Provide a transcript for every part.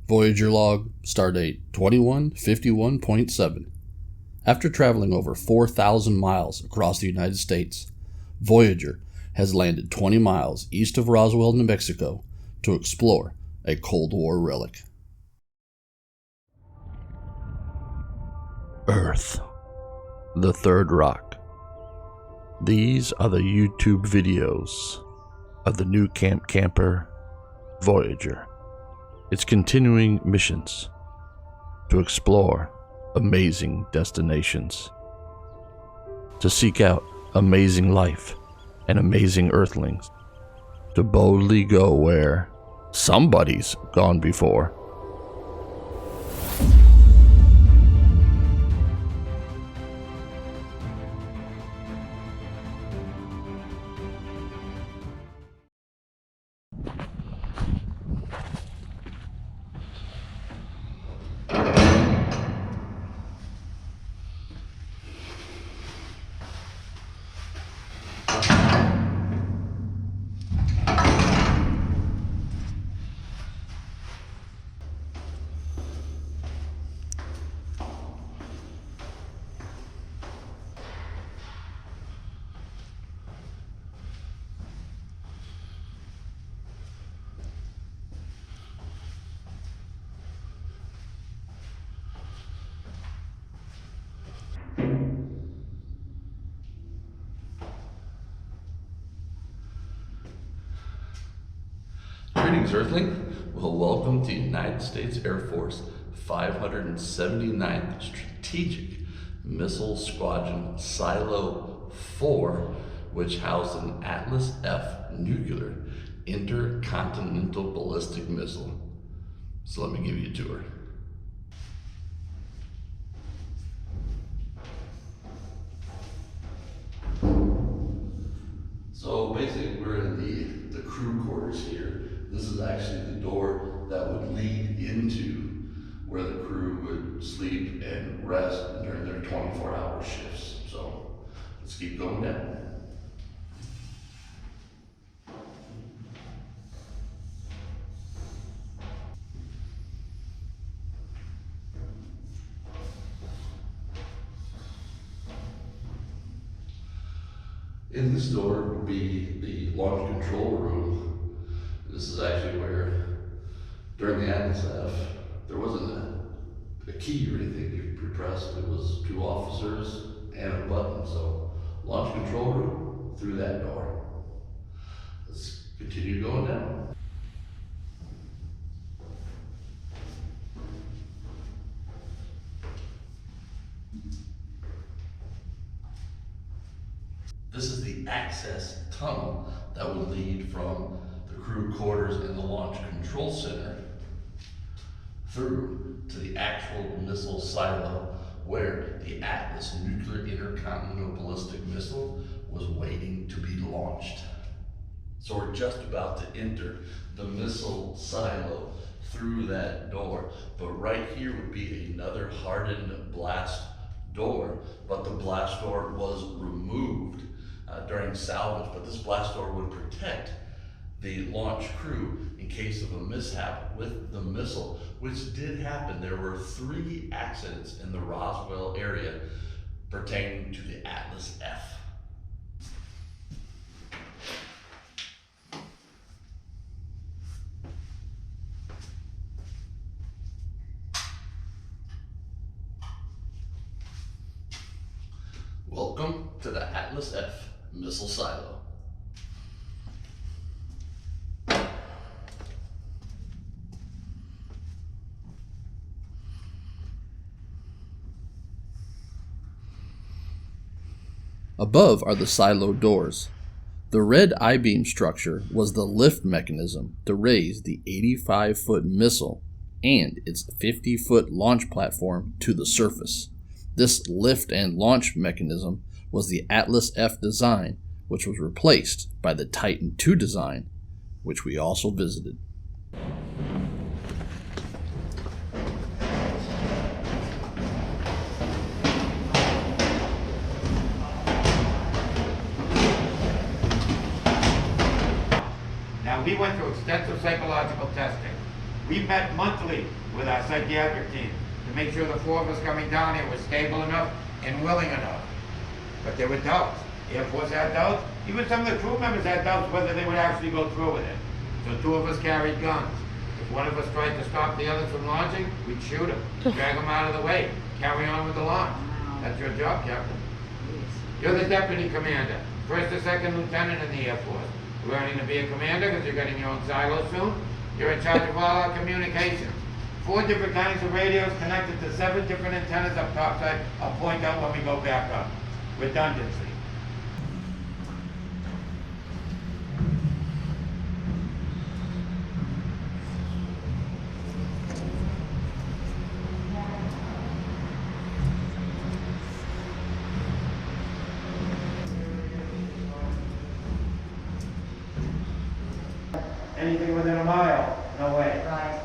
Voyager log, stardate 2151.7. After traveling over 4,000 miles across the United States, Voyager has landed 20 miles east of Roswell, New Mexico to explore a Cold War relic. Earth, the third rock. These are the YouTube videos of the nuCamp camper Voyager. Its continuing missions to explore amazing destinations, to seek out amazing life and amazing earthlings, to boldly go where somebody's gone before. Greetings, Earthling. Well, welcome to United States Air Force 579th Strategic Missile Squadron Silo 4, which housed an Atlas F nuclear intercontinental ballistic missile. So let me give you a tour. So basically we're in the crew quarters here. This is actually the door that would lead into where the crew would sleep and rest during their 24-hour shifts. So let's keep going down. In this door would be the launch control room. This is actually where, during the Atlas F, there wasn't a key or anything you pressed. It was two officers and a button. So launch control room through that door. Let's continue going down. This is the access tunnel that would lead from the crew quarters and the launch control center through to the actual missile silo where the Atlas nuclear intercontinental ballistic missile was waiting to be launched. So we're just about to enter the missile silo through that door, but right here would be another hardened blast door, but the blast door was removed during salvage, but this blast door would protect the launch crew in case of a mishap with the missile, which did happen. There were 3 accidents in the Roswell area pertaining to the Atlas F. Welcome to the Atlas F missile silo. Above are the silo doors. The red I-beam structure was the lift mechanism to raise the 85-foot missile and its 50-foot launch platform to the surface. This lift and launch mechanism was the Atlas F design, which was replaced by the Titan II design, which we also visited. Now, we went through extensive psychological testing We met monthly with our psychiatric team to make sure the four of us coming down here was stable enough and willing enough. But there were doubts. The Air Force had doubts. Even some of the crew members had doubts whether they would actually go through with it. So two of us carried guns. If one of us tried to stop the others from launching, we'd shoot him, drag him out of the way, carry on with the launch. That's your job, Captain. You're the deputy commander, first or second lieutenant in the Air Force. Learning to be a commander because you're getting your own silo soon. You're in charge of all our communications. 4 different kinds of radios connected to 7 different antennas up topside. I'll point out when we go back up. Redundancy. Anything within a mile, no way. Right.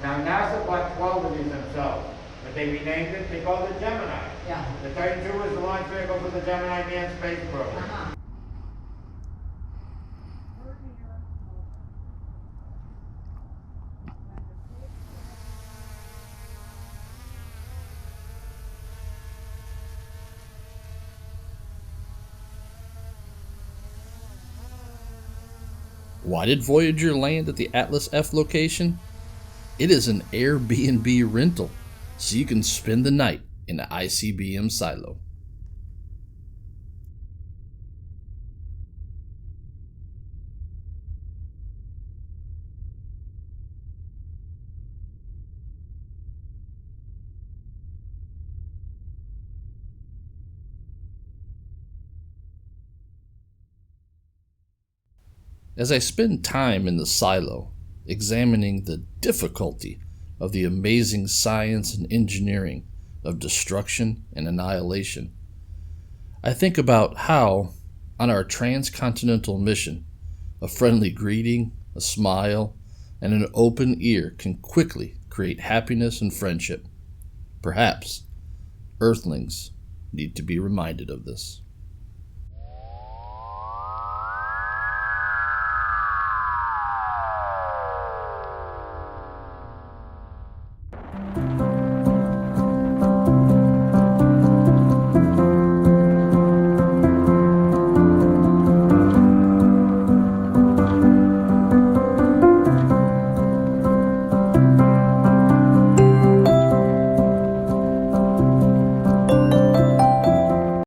Now NASA bought 12 of these themselves, but they renamed it, they called it Gemini. Yeah. The Titan II is the launch vehicle for the Gemini manned space program. Uh-huh. Why did Voyager land at the Atlas F location? It is an Airbnb rental, so you can spend the night in the ICBM silo. As I spend time in the silo, examining the difficulty of the amazing science and engineering of destruction and annihilation, I think about how, on our transcontinental mission, a friendly greeting, a smile, and an open ear can quickly create happiness and friendship. Perhaps Earthlings need to be reminded of this.